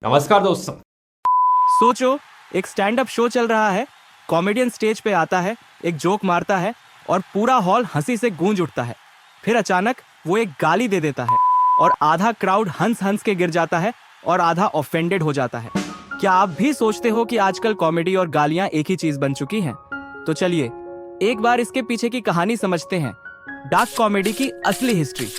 नमस्कार दोस्तों। सोचो, एक स्टैंड अप शो चल रहा है। कॉमेडियन स्टेज पे आता है, एक जोक मारता है और पूरा हॉल हंसी से गूंज उठता है। फिर अचानक वो एक गाली दे देता है और आधा क्राउड हंस हंस के गिर जाता है और आधा ऑफेंडेड हो जाता है। क्या आप भी सोचते हो कि आजकल कॉमेडी और गालियां एक ही चीज बन चुकी हैं? तो चलिए एक बार इसके पीछे की कहानी समझते हैं। डार्क कॉमेडी की असली हिस्ट्री।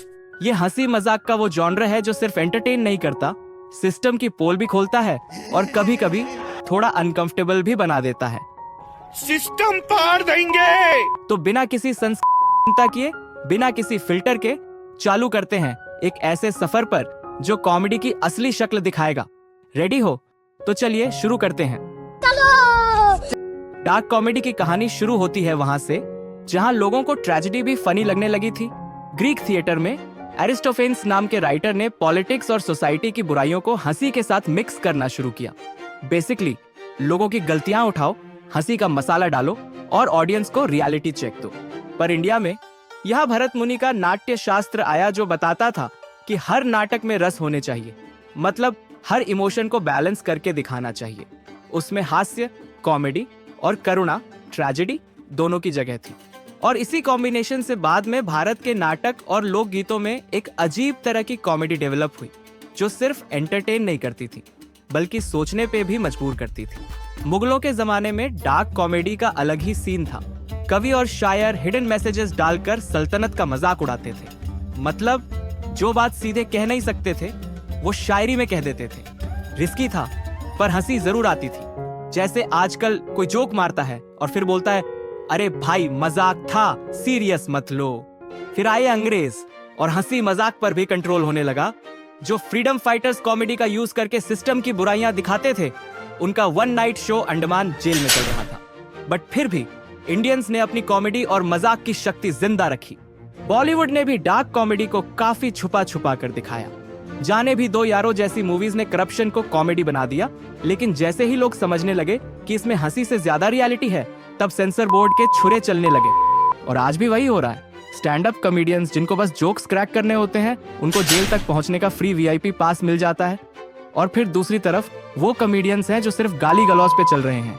ये हंसी मजाक का वो जॉनर है जो सिर्फ एंटरटेन नहीं करता, सिस्टम की पोल भी खोलता है और कभी कभी थोड़ा अनकंफर्टेबल भी बना देता है। सिस्टम पार देंगे। तो बिना किसी संस्कृता किए, बिना किसी फिल्टर के चालू करते हैं एक ऐसे सफर पर जो कॉमेडी की असली शक्ल दिखाएगा। रेडी हो? तो चलिए शुरू करते हैं। डार्क कॉमेडी की कहानी शुरू होती है वहां से जहां लोगों को ट्रेजेडी भी फनी लगने लगी थी। ग्रीक थिएटर में एरिस्टोफेन्स नाम के राइटर ने पॉलिटिक्स और सोसाइटी की बुराइयों को हंसी के साथ मिक्स करना शुरू किया। बेसिकली लोगों की गलतियां उठाओ, हंसी का मसाला डालो और ऑडियंस को रियलिटी चेक दो। पर इंडिया में यह भरत मुनि का नाट्य शास्त्र आया जो बताता था कि हर नाटक में रस होने चाहिए, मतलब हर इमोशन को बैलेंस करके दिखाना चाहिए। उसमें हास्य, कॉमेडी और करुणा, ट्रेजेडी दोनों की जगह थी। और इसी कॉम्बिनेशन से बाद में भारत के नाटक और लोकगीतों में एक अजीब तरह की कॉमेडी डेवलप हुई जो सिर्फ एंटरटेन नहीं करती थी बल्कि सोचने पे भी मजबूर करती थी। मुगलों के जमाने में डार्क कॉमेडी का अलग ही सीन था। कवि और शायर हिडन मैसेजेस डालकर सल्तनत का मजाक उड़ाते थे। मतलब जो बात सीधे कह नहीं सकते थे वो शायरी में कह देते थे। रिस्की था पर हंसी जरूर आती थी। जैसे आजकल कोई जोक मारता है और फिर बोलता है, अरे भाई मजाक था, सीरियस मत लो। फिर आए अंग्रेज और हंसी मजाक पर भी कंट्रोल होने लगा। जो फ्रीडम फाइटर्स कॉमेडी का यूज करके सिस्टम की बुराइयां दिखाते थे, उनका one night show Andaman jail में चल रहा था। बट फिर भी इंडियंस ने अपनी कॉमेडी और मजाक की शक्ति जिंदा रखी। बॉलीवुड ने भी डार्क कॉमेडी को काफी छुपा छुपा कर दिखाया। जाने भी दो यारों जैसी मूवीज ने करप्शन को कॉमेडी बना दिया, लेकिन जैसे ही लोग समझने लगे कि इसमें हंसी से ज्यादा रियलिटी है, तब सेंसर बोर्ड के छुरे चलने लगे। और आज भी वही हो रहा है। स्टैंड अप कॉमेडियंस जिनको बस जोक्स क्रैक करने होते हैं, उनको जेल तक पहुंचने का फ्री वीआईपी पास मिल जाता है। और फिर दूसरी तरफ वो कॉमेडियंस हैं जो सिर्फ गाली गलौज पे चल रहे हैं।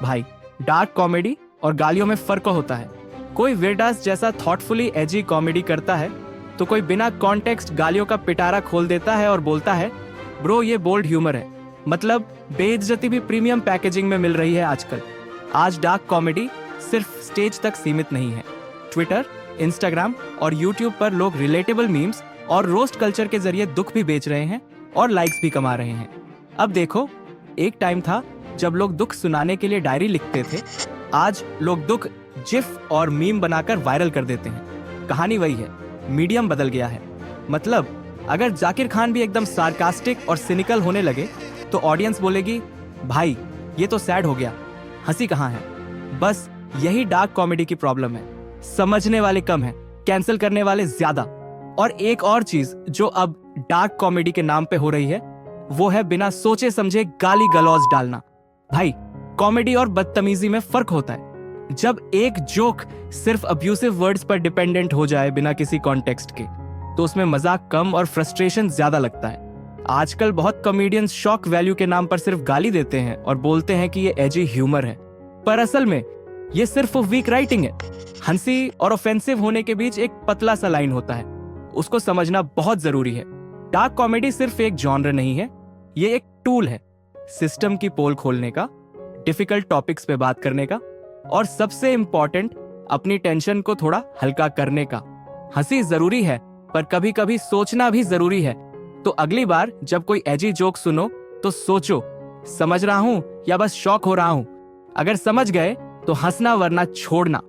भाई, डार्क कॉमेडी और गालियों में फर्क होता है। कोई वेडास जैसा थॉटफुली एजी कॉमेडी करता है तो कोई बिना कॉन्टेक्स्ट गालियों का पिटारा खोल देता है और बोलता है, ब्रो ये बोल्ड ह्यूमर है। मतलब बेइज्जती भी प्रीमियम पैकेजिंग में मिल रही है आजकल। आज डार्क कॉमेडी सिर्फ स्टेज तक सीमित नहीं है। ट्विटर, इंस्टाग्राम और यूट्यूब पर लोग रिलेटेबल मीम्स और रोस्ट कल्चर के जरिए दुख भी बेच रहे हैं और लाइक्स भी कमा रहे हैं। अब देखो, एक टाइम था जब लोग दुख सुनाने के लिए डायरी लिखते थे। आज लोग दुख जिफ और मीम बनाकर वायरल कर देते हैं। कहानी वही है, मीडियम बदल गया है। मतलब अगर जाकिर खान भी एकदम सार्कास्टिक और सिनिकल होने लगे तो ऑडियंस बोलेगी, भाई ये तो सैड हो गया, हंसी कहाँ है। बस यही डार्क कॉमेडी की प्रॉब्लम है। समझने वाले कम हैं, कैंसिल करने वाले ज्यादा। और एक और चीज जो अब डार्क कॉमेडी के नाम पे हो रही है वो है बिना सोचे समझे गाली गलौज डालना। भाई, कॉमेडी और बदतमीजी में फर्क होता है। जब एक जोक सिर्फ अब्यूसिव वर्ड्स पर डिपेंडेंट हो जाए बिना किसी कॉन्टेक्स्ट के, तो उसमें मजाक कम और फ्रस्ट्रेशन ज्यादा लगता है। आजकल बहुत कॉमेडियंस शॉक वैल्यू के नाम पर सिर्फ गाली देते हैं और बोलते हैं कि ये एजी ह्यूमर है, पर असल में ये सिर्फ वीक राइटिंग है। हंसी और ऑफेंसिव होने के बीच एक पतला सा लाइन होता है, उसको समझना बहुत जरूरी है। डार्क कॉमेडी सिर्फ एक जॉनर नहीं है, ये एक टूल है सिस्टम की पोल खोलने का, डिफिकल्ट टॉपिक्स पे बात करने का और सबसे इंपॉर्टेंट, अपनी टेंशन को थोड़ा हल्का करने का। हंसी जरूरी है पर कभी कभी सोचना भी जरूरी है। तो अगली बार जब कोई एजी जोक सुनो तो सोचो, समझ रहा हूं या बस शॉक हो रहा हूं। अगर समझ गए तो हंसना, वरना छोड़ना।